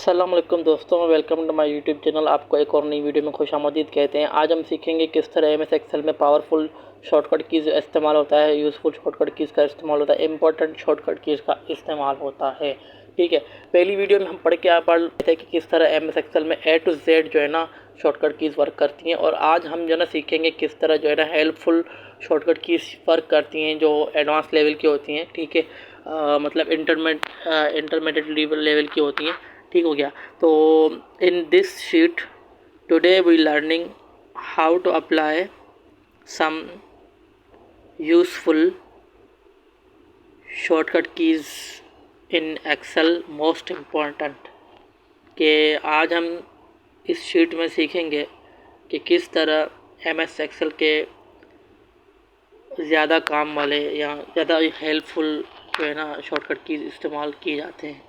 अस्सलाम वालेकुम दोस्तों, welcome to my YouTube channel. आपको एक और नई वीडियो में खुशामदीद कहते हैं। आज हम सीखेंगे किस तरह एमएस एक्सेल में पावरफुल शॉर्टकट कीज़ इस्तेमाल होता है, यूज़फुल शॉर्टकट कीज़ का इस्तेमाल होता है, इंपॉर्टेंट शॉर्टकट कीज़ का इस्तेमाल होता है। ठीक है, पहली वीडियो में हम पढ़ रहे थे कि किस तरह एमएस एक्सेल में ए टू जेड जो है ना शॉर्टकट कीज़ वर्क करती हैं, और आज हम जो है ना सीखेंगे किस तरह जो है ना हेल्पफुल शॉर्टकट कीज़ वर्क करती हैं जो एडवांस लेवल की होती हैं। ठीक है, मतलब इंटरमीडिएट लेवल की होती हैं। ठीक हो गया। तो in this sheet today we learning how to apply some useful shortcut keys in Excel. Most important कि आज हम इस शीट में सीखेंगे कि किस तरह एमएस एक्सेल के ज़्यादा काम वाले या ज़्यादा हेल्पफुल जो है ना शॉर्टकट कीज़ इस्तेमाल किए जाते हैं।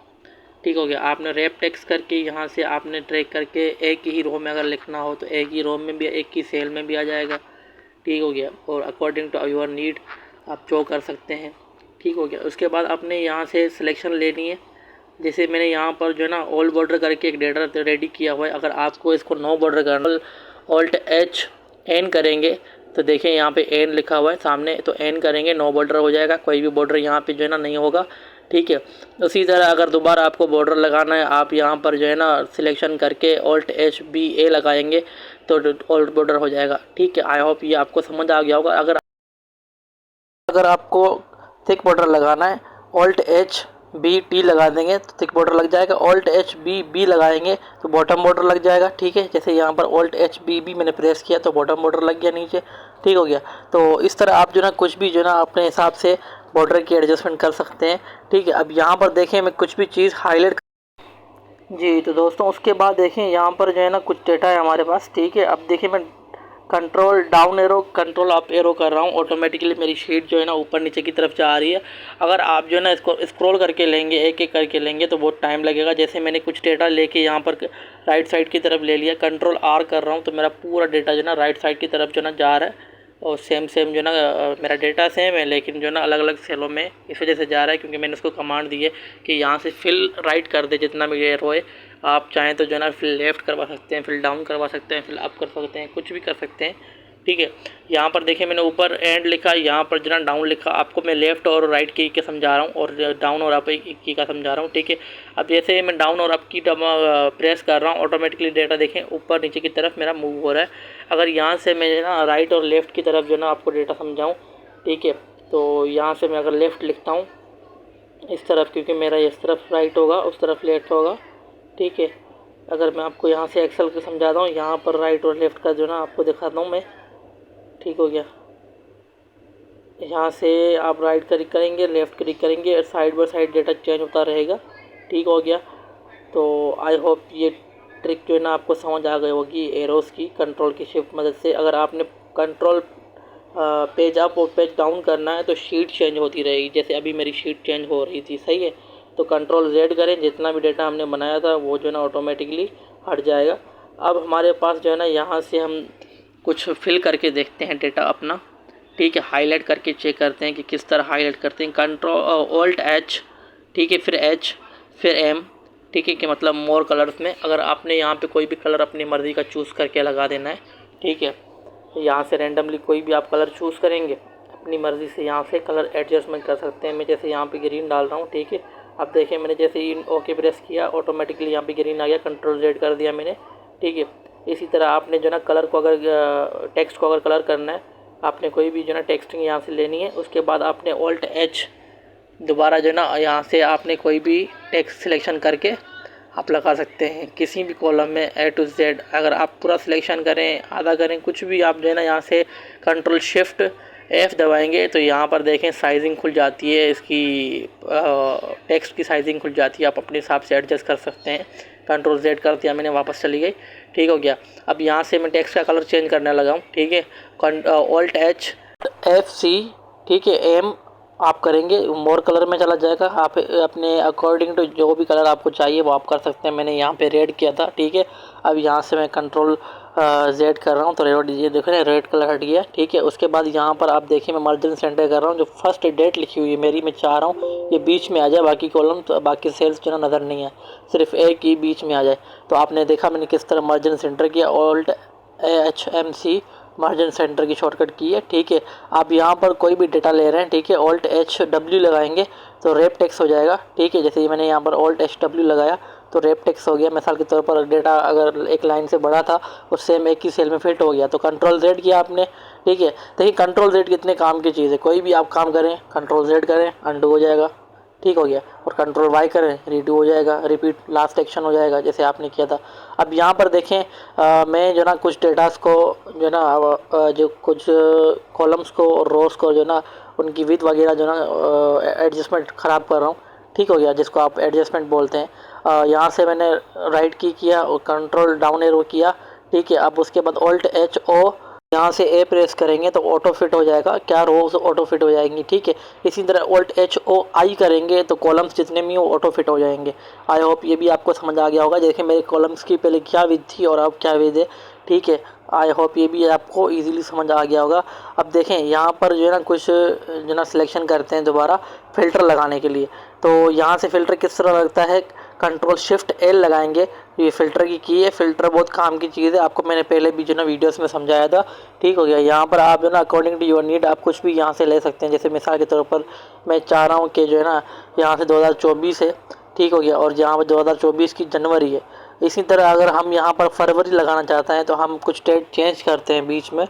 ठीक हो गया। आपने रैप टेक्स्ट करके यहाँ से आपने ट्रैक करके एक ही रो में अगर लिखना हो तो एक ही रो में भी, एक ही सेल में भी आ जाएगा। ठीक हो गया। और अकॉर्डिंग टू योर नीड आप जो कर सकते हैं। ठीक हो गया। उसके बाद आपने यहाँ से सिलेक्शन लेनी है। जैसे मैंने यहाँ पर जो है ना ऑल बॉर्डर करके एक डेटा रेडी किया हुआ है। अगर आपको इसको नो बॉर्डर करना, ऑल्ट एच एन करेंगे तो देखें यहाँ पे एन लिखा हुआ है सामने, तो एन करेंगे नो बॉर्डर हो जाएगा। कोई भी बॉर्डर यहाँ पे जो है ना नहीं होगा। ठीक है। उसी तरह अगर दोबारा आपको बॉर्डर लगाना है, आप यहाँ पर जो है ना सिलेक्शन करके ऑल्ट एच बी ए लगाएंगे तो ऑल्ट बॉर्डर हो जाएगा। ठीक है। आई होप ये आपको समझ आ गया होगा। अगर आपको थिक बॉर्डर लगाना है, ऑल्ट एच बी टी लगा देंगे तो थिक बॉर्डर लग जाएगा। ऑल्ट एच बी बी लगाएंगे तो बॉटम बॉर्डर लग जाएगा। ठीक है, जैसे यहाँ पर ऑल्ट एच बी बी मैंने प्रेस किया तो बॉटम बॉर्डर लग गया नीचे। ठीक हो गया। तो इस तरह आप जो ना कुछ भी जो ना अपने हिसाब से बॉर्डर की एडजस्टमेंट कर सकते हैं। ठीक है। अब यहाँ पर देखें मैं कुछ भी चीज़ हाईलाइट जी, तो दोस्तों उसके बाद देखें यहाँ पर जो है ना कुछ डेटा है हमारे पास। ठीक है। अब देखिए मैं control down arrow control up arrow कर रहा हूँ, ऑटोमेटिकली मेरी शीट जो है ना ऊपर नीचे की तरफ जा रही है। अगर आप जो है ना इसको स्क्रॉल करके लेंगे, एक एक करके लेंगे तो बहुत टाइम लगेगा। जैसे मैंने कुछ डेटा लेके यहाँ पर राइट साइड की तरफ ले लिया, कंट्रोल आर कर रहा हूँ तो मेरा पूरा डेटा जो है ना राइट साइड की तरफ जो है ना जा रहा है। और सेम जो है ना मेरा डेटा सेम है लेकिन जो है ना अलग अलग सेलों में इस वजह से जा रहा है क्योंकि मैंने उसको कमांड दी है कि यहाँ से फिल राइट कर दे जितना भी एरो है। आप चाहें तो जो है ना फिल लेफ़्ट करवा सकते हैं, फिल डाउन करवा सकते हैं, फिल अप कर सकते हैं, कुछ भी कर सकते हैं। ठीक है। यहाँ पर देखिए मैंने ऊपर एंड लिखा, यहाँ पर जो ना डाउन लिखा। आपको मैं लेफ़्ट और राइट की के समझा रहा हूँ और डाउन और अप की का समझा रहा हूँ। ठीक है। अब जैसे मैं डाउन और अप की प्रेस कर रहा हूँ, ऑटोमेटिकली डेटा देखें ऊपर नीचे की तरफ मेरा मूव हो रहा है। अगर यहाँ से मैं ना राइट और लेफ़्ट की तरफ जो ना आपको डेटा समझाऊँ, ठीक है, तो यहाँ से मैं अगर लेफ़्ट लिखता हूँ इस तरफ, क्योंकि मेरा इस तरफ राइट होगा उस तरफ लेफ़्ट होगा। ठीक है। अगर मैं आपको यहाँ से एक्सेल को समझाता हूँ, यहाँ पर राइट और लेफ़्ट का जो ना आपको दिखाता हूँ मैं। ठीक हो गया। यहाँ से आप राइट क्लिक करेंगे, लेफ़्ट क्लिक करेंगे और side by side data change होता रहेगा। ठीक हो गया। तो आई होप ये ट्रिक जो है ना आपको समझ आ गई होगी एरोस की कंट्रोल की शिफ्ट मदद से। अगर आपने कंट्रोल पेज अप और पेज डाउन करना है तो शीट चेंज होती रहेगी। जैसे अभी मेरी शीट चेंज हो रही थी, सही है, तो कंट्रोल जेड करें, जितना भी डेटा हमने बनाया था वो जो है ना ऑटोमेटिकली हट जाएगा। अब हमारे पास जो है ना यहाँ से हम कुछ फिल करके देखते हैं डेटा अपना। ठीक है। हाईलाइट करके चेक करते हैं कि किस तरह हाईलाइट करते हैं। कंट्रोल ऑल्ट एच, ठीक है, फिर एच, फिर एम। ठीक है, कि मतलब मोर कलर्स में अगर आपने यहाँ पे कोई भी कलर अपनी मर्ज़ी का चूज़ करके लगा देना है। ठीक है। यहाँ से रैंडमली कोई भी आप कलर चूज़ करेंगे, अपनी मर्ज़ी से यहाँ से कलर एडजस्टमेंट कर सकते हैं। मैं जैसे यहाँ पे ग्रीन डाल रहा हूँ। ठीक है। अब देखिए मैंने जैसे ही ओके प्रेस किया ऑटोमेटिकली यहाँ पे ग्रीन आ गया, कंट्रोल जेड कर दिया मैंने। ठीक है। इसी तरह आपने जो ना कलर को अगर टेक्स्ट को अगर कलर करना है, आपने कोई भी जो ना टेक्स्टिंग यहाँ से लेनी है। उसके बाद आपने ऑल्ट एच दोबारा जो ना यहाँ से आपने कोई भी टेक्स्ट सिलेक्शन करके आप लगा सकते हैं किसी भी कॉलम में ए टू जेड। अगर आप पूरा सिलेक्शन करें, आधा करें, कुछ भी आप जो है ना यहाँ से कंट्रोल शिफ्ट एफ दबाएंगे तो यहाँ पर देखें साइजिंग खुल जाती है, इसकी टेक्स्ट की साइजिंग खुल जाती है। आप अपने हिसाब से एडजस्ट कर सकते हैं। कंट्रोल जेड कर दिया मैंने, वापस चली गई। ठीक हो गया। अब यहाँ से मैं टेक्स्ट का कलर चेंज करने लगा हूँ। ठीक है। ऑल्ट एच एफ सी, ठीक है, एम आप करेंगे मोर कलर में चला जाएगा। आप अपने अकॉर्डिंग टू जो भी कलर आपको चाहिए वो आप कर सकते हैं। मैंने यहाँ पे रेड किया था। ठीक है। अब यहाँ से मैं कंट्रोल जेड कर रहा हूँ तो ये देखो ना रेड कलर हट गया, ठीक है। उसके बाद यहाँ पर आप देखिए मैं मार्जिन सेंटर कर रहा हूँ, जो फर्स्ट डेट लिखी हुई है मेरी, मैं चाह रहा हूँ ये बीच में आ जाए, बाकी कॉलम तो बाकी सेल्स जो ना नज़र नहीं है, सिर्फ एक ही बीच में आ जाए। तो आपने देखा मैंने किस तरह मार्जिन सेंटर किया, ऑल्ट HMC मार्जिन सेंटर की शॉर्टकट की है, ठीक है। आप यहाँ पर कोई भी डेटा ले रहे हैं, ठीक है, ऑल्ट HW लगाएंगे तो रेप टेक्स हो जाएगा, ठीक है। जैसे मैंने यहाँ पर ऑल्ट HW लगाया तो रेप टेक्स हो गया। मिसाल के तौर पर डेटा अगर एक लाइन से बड़ा था और सेम एक ही सेल में फिट हो गया तो कंट्रोल Z किया आपने, ठीक है। देखिए कंट्रोल Z कितने काम की चीज़ है, कोई भी आप काम करें कंट्रोल Z करें अंडू हो जाएगा, ठीक हो गया। और कंट्रोल Y करें रीडू हो जाएगा, रिपीट लास्ट एक्शन हो जाएगा जैसे आपने किया था। अब यहाँ पर देखें मैं जो ना कुछ डेटास को जो ना जो कुछ कॉलम्स को और रोज़ को जो ना उनकी विथ वगैरह जो ना एडजस्टमेंट ख़राब कर रहा हूँ, ठीक हो गया, जिसको आप एडजस्टमेंट बोलते हैं। यहाँ से मैंने राइट की किया और कंट्रोल डाउन एरो किया, ठीक है। अब उसके बाद ऑल्ट HO यहाँ से A प्रेस करेंगे तो ऑटो फिट हो जाएगा, क्या रोज ऑटो फिट हो जाएंगी, ठीक है। इसी तरह ऑल्ट HOI करेंगे तो कॉलम्स जितने भी हो ऑटो फिट हो जाएंगे। आई होप ये भी आपको समझ आ गया होगा। देखिए मेरे कॉलम्स की पहले क्या विद थी और अब क्या विद है, ठीक है। आई होप ये भी आपको इजीली समझ आ गया होगा। अब देखें यहाँ पर जो है ना कुछ जो ना सिलेक्शन करते हैं दोबारा फ़िल्टर लगाने के लिए, तो यहाँ से फ़िल्टर किस तरह लगता है, कंट्रोल शिफ्ट L लगाएंगे, ये फ़िल्टर की है। फ़िल्टर बहुत काम की चीज़ है, आपको मैंने पहले भी जो ना वीडियोस में समझाया था, ठीक हो गया। यहाँ पर आप जो ना अकॉर्डिंग टू योर नीड आप कुछ भी यहाँ से ले सकते हैं। जैसे मिसाल के तौर पर मैं चाह रहा हूँ कि जो है ना यहाँ से 2024 है, ठीक हो गया, और यहाँ पर 2024 की जनवरी है। इसी तरह अगर हम यहाँ पर फरवरी लगाना चाहते हैं तो हम कुछ डेट चेंज करते हैं, बीच में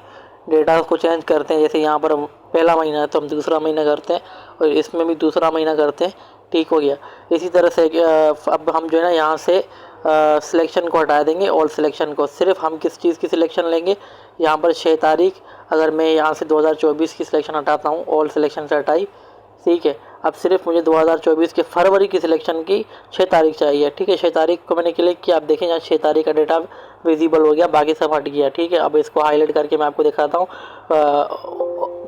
डेटा को चेंज करते हैं। जैसे यहाँ पर पहला महीना है तो हम दूसरा महीना करते हैं और इसमें भी दूसरा महीना करते हैं, ठीक हो गया। इसी तरह से अब हम जो है ना यहाँ से सिलेक्शन को हटा देंगे, ऑल सिलेक्शन को, सिर्फ हम किस चीज़ की सिलेक्शन लेंगे, यहाँ पर 6 तारीख, अगर मैं यहाँ से 2024 की सिलेक्शन हटाता हूँ, ऑल सिलेक्शन से हटाई, ठीक है। अब सिर्फ मुझे 2024 के फरवरी की सिलेक्शन की 6 तारीख चाहिए, ठीक है। 6 तारीख को मैंने क्लिक किया, आप देखें यहाँ 6 तारीख का डेटा विजिबल हो गया, बाकी सब हट गया, ठीक है। अब इसको हाईलाइट करके मैं आपको दिखाता हूँ,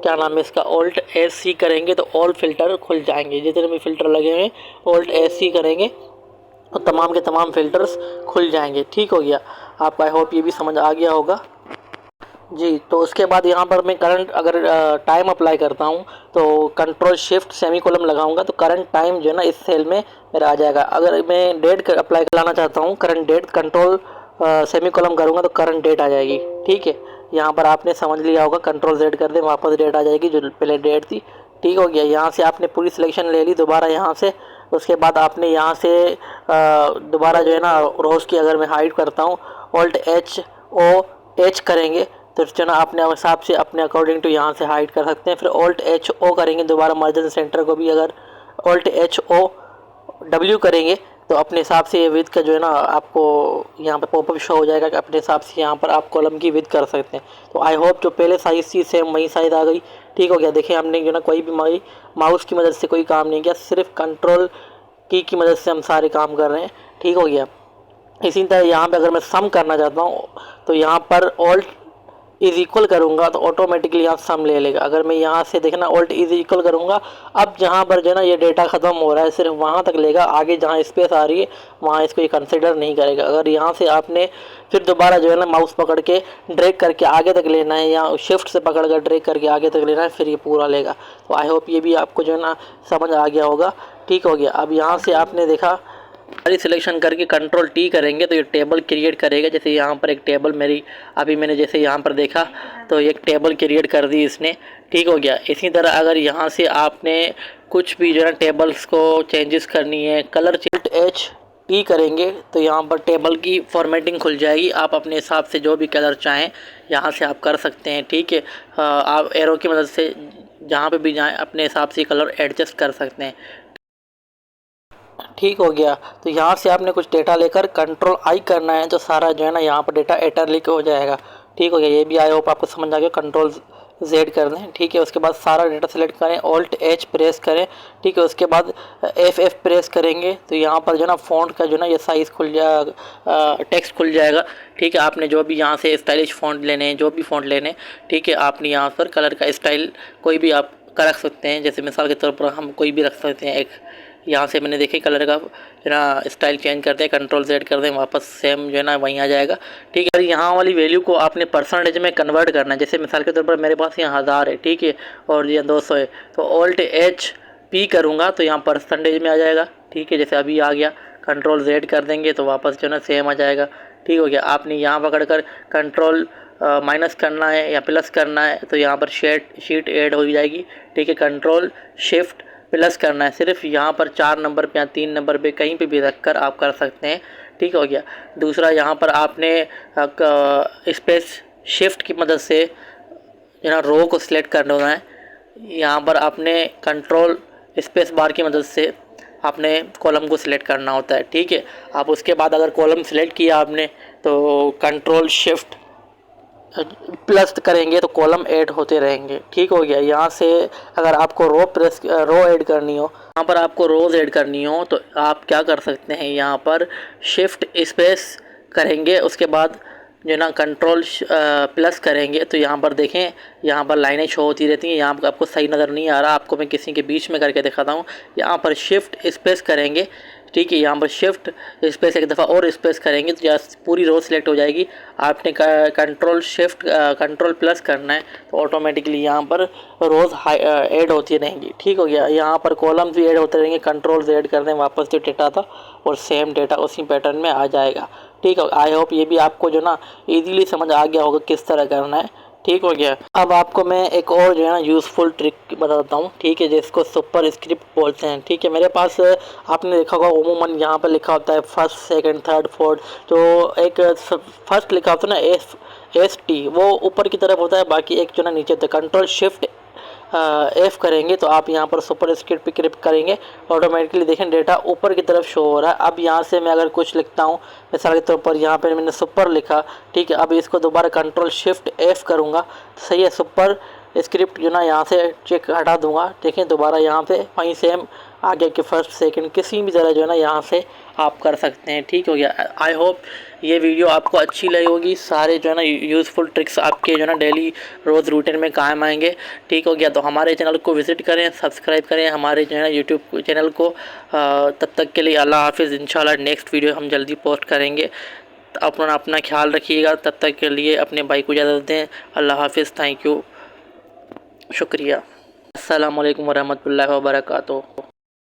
क्या नाम है इसका, ऑल्ट SC करेंगे तो ऑल फिल्टर खुल जाएंगे, जितने भी फिल्टर लगे हुए ऑल्ट SC करेंगे तो तमाम के तमाम फिल्टर्स खुल जाएंगे, ठीक हो गया। आपको आई होप ये भी समझ आ गया होगा जी। तो उसके बाद यहाँ पर मैं करंट अगर टाइम अप्लाई करता हूँ तो कंट्रोल शिफ्ट सेमी कॉलम लगाऊंगा तो करंट टाइम जो है ना इस सेल में मेरा आ जाएगा। अगर मैं डेट अप्लाई कराना चाहता हूँ, current date, control semi column करूँगा तो करंट डेट आ जाएगी, ठीक है। यहाँ पर आपने समझ लिया होगा, कंट्रोल Z कर दे वापस डेट आ जाएगी जो पहले डेट थी, ठीक हो गया। यहाँ से आपने पूरी सिलेक्शन ले ली दोबारा यहाँ से। उसके बाद आपने यहाँ से दोबारा जो है ना रोज़ की अगर मैं हाइड करता हूँ, ऑल्ट HOH करेंगे तो जो ना अपने हिसाब से अपने अकॉर्डिंग टू यहाँ से हाइड कर सकते हैं। फिर ऑल्ट HO करेंगे दोबारा मार्जिन सेंटर को भी, अगर ऑल्ट HOW करेंगे तो अपने हिसाब से ये विथ का जो है ना आपको यहाँ पे पॉपअप शो हो जाएगा कि अपने हिसाब से यहाँ पर आप कॉलम की विथ कर सकते हैं। तो आई होप जो पहले साइज़ थी सेम वही साइज़ आ गई, ठीक हो गया। देखिए हमने जो ना कोई भी माउस की मदद से कोई काम नहीं किया, सिर्फ कंट्रोल की मदद से हम सारे काम कर रहे हैं, ठीक हो गया। इसी तरह यहाँ पे अगर मैं सम करना चाहता हूँ तो यहाँ पर ऑल्ट इज इक्वल करूँगा तो ऑटोमेटिकली यहाँ सम ले लेगा। अगर मैं यहाँ से देखना ऑल्ट इज इक्वल करूँगा, अब जहाँ पर जो है ना ये डेटा ख़त्म हो रहा है सिर्फ वहाँ तक लेगा, आगे जहाँ स्पेस आ रही है वहाँ इसको ये कंसिडर नहीं करेगा। अगर यहाँ से आपने फिर दोबारा जो है ना माउस पकड़ के ड्रैग करके आगे तक लेना है या शिफ्ट से पकड़ कर ड्रैग करके आगे तक लेना है, फिर ये पूरा लेगा। तो आई होप ये भी आपको जो है ना समझ आ गया होगा, ठीक हो गया। अब यहाँ से आपने देखा सारी सिलेक्शन करके कंट्रोल T करेंगे तो ये टेबल क्रिएट करेगा। जैसे यहाँ पर एक टेबल मेरी अभी मैंने जैसे यहाँ पर देखा तो एक टेबल क्रिएट कर दी इसने, ठीक हो गया। इसी तरह अगर यहाँ से आपने कुछ भी जो है टेबल्स को चेंजेस करनी है, कलर HT करेंगे तो यहाँ पर टेबल की फॉर्मेटिंग खुल जाएगी। आप अपने हिसाब से जो भी कलर चाहें यहाँ से आप कर सकते हैं, ठीक है। आप एरो की मदद से जहाँ पे भी जाएं अपने हिसाब से कलर एडजस्ट कर सकते हैं, ठीक हो गया। तो यहाँ से आपने कुछ डेटा लेकर कंट्रोल I करना है तो सारा जो है ना यहाँ पर डेटा इटरलिक हो जाएगा, ठीक हो गया। ये भी आई होप आपको समझ आ गया। कंट्रोल Z कर दें, ठीक है। उसके बाद सारा डेटा सेलेक्ट करें, ऑल्ट H प्रेस करें, ठीक है। उसके बाद F प्रेस करेंगे तो यहाँ पर जो है ना फ़ॉन्ट का जो ना ये साइज़ खुल जाएगा, टेक्स्ट खुल जाएगा, ठीक है। आपने जो भी यहाँ से स्टाइलिश फ़ॉन्ट लेने हैं, जो भी फ़ॉन्ट लेने, ठीक है, आपने यहाँ पर कलर का स्टाइल कोई भी आप रख सकते हैं। जैसे मिसाल के तौर पर हम कोई भी रख सकते हैं, एक यहाँ से मैंने देखे कलर का जो ना स्टाइल चेंज करते हैं, कंट्रोल Z कर दें, वापस सेम जो है ना वहीं आ जाएगा। ठीक है, यहाँ वाली वैल्यू को आपने परसेंटेज में कन्वर्ट करना है। जैसे मिसाल के तौर पर मेरे पास यहाँ 1000 है, ठीक है, और ये 200 है, तो Alt+P करूँगा तो यहाँ परसेंटेज में आ जाएगा। ठीक है, जैसे अभी आ गया, कंट्रोल Z कर देंगे तो वापस जो है ना सेम आ जाएगा। ठीक हो गया। आपने यहाँ पकड़ कर कंट्रोल माइनस करना है या प्लस करना है तो यहाँ पर शीट ऐड हो जाएगी। ठीक है, कंट्रोल शिफ्ट प्लस करना है, सिर्फ यहाँ पर 4 नंबर पे या 3 नंबर पे कहीं पे भी रख कर आप कर सकते हैं। ठीक हो गया। दूसरा, यहाँ पर आपने स्पेस शिफ्ट की मदद से जो ना रो को सिलेक्ट करना होना है। यहाँ पर आपने कंट्रोल स्पेस बार की मदद से आपने कॉलम को सिलेक्ट करना होता है। ठीक है, आप उसके बाद अगर कॉलम सिलेक्ट किया आपने तो कंट्रोल शिफ्ट प्लस करेंगे तो कॉलम ऐड होते रहेंगे। ठीक हो गया। यहाँ से अगर आपको रो ऐड करनी हो, यहाँ पर आपको रोज़ ऐड करनी हो तो आप क्या कर सकते हैं, यहाँ पर शिफ्ट स्पेस करेंगे, उसके बाद जो ना कंट्रोल प्लस करेंगे तो यहाँ पर देखें, यहाँ पर लाइनें शो होती रहती हैं। यहाँ पर आपको सही नज़र नहीं आ रहा, आपको मैं किसी के बीच में करके दिखाता हूँ। यहाँ पर शिफ्ट स्पेस करेंगे, ठीक है, यहाँ पर शिफ्ट स्पेस एक दफ़ा और स्पेस करेंगे तो पूरी रो सिलेक्ट हो जाएगी। आपने कंट्रोल शिफ्ट कंट्रोल प्लस करना है तो ऑटोमेटिकली यहाँ पर रोज़ ऐड होती रहेंगी। ठीक हो गया। यहाँ पर कॉलम्स भी ऐड होते रहेंगे, कंट्रोल से ऐड कर दें, वापस जो डेटा था और सेम डेटा उसी पैटर्न में आ जाएगा। ठीक है, आई होप ये भी आपको जो ना ईजीली समझ आ गया होगा किस तरह करना है। ठीक हो गया। अब आपको मैं एक और जो है ना यूज़फुल ट्रिक बताता हूँ, ठीक है, जिसको सुपर स्क्रिप्ट बोलते हैं। ठीक है, मेरे पास आपने देखा होगा उमूमन यहाँ पर लिखा होता है फर्स्ट, सेकंड, थर्ड, फोर्थ, तो एक फर्स्ट लिखा होता है ना ST, वो ऊपर की तरफ होता है, बाकी एक जो ना नीचे होता है। कंट्रोल शिफ्ट F करेंगे तो आप यहाँ पर सुपर स्क्रिप्ट पे क्लिक करेंगे, ऑटोमेटिकली देखें डेटा ऊपर की तरफ शो हो रहा है। अब यहाँ से मैं अगर कुछ लिखता हूँ, मिसाल के तौर पर यहाँ पे मैंने सुपर लिखा, ठीक है, अब इसको दोबारा कंट्रोल शिफ्ट F करूँगा तो सही है, सुपर स्क्रिप्ट जो ना यहाँ से चेक हटा दूंगा। देखें दोबारा यहाँ पे वहीं सेम आगे के फर्स्ट सेकंड किसी भी तरह जो है ना यहाँ से आप कर सकते हैं। ठीक हो गया। आई होप ये वीडियो आपको अच्छी लगी होगी। सारे जो है ना यूज़फुल ट्रिक्स आपके जो है ना डेली रोज़ रूटीन में काम आएंगे। ठीक हो गया। तो हमारे चैनल को विज़िट करें, सब्सक्राइब करें हमारे जो है ना यूट्यूब चैनल को। तब तक के लिए अल्लाह हाफिज़। इंशाल्लाह नेक्स्ट वीडियो हम जल्दी पोस्ट करेंगे। अपना ख्याल रखिएगा। तब तक के लिए अपने भाई को इजाज़त दें। अल्लाह हाफिज़। थैंक यू, शुक्रिया। अस्सलामु अलैकुम वरहमतुल्लाहि वबरकातुहू।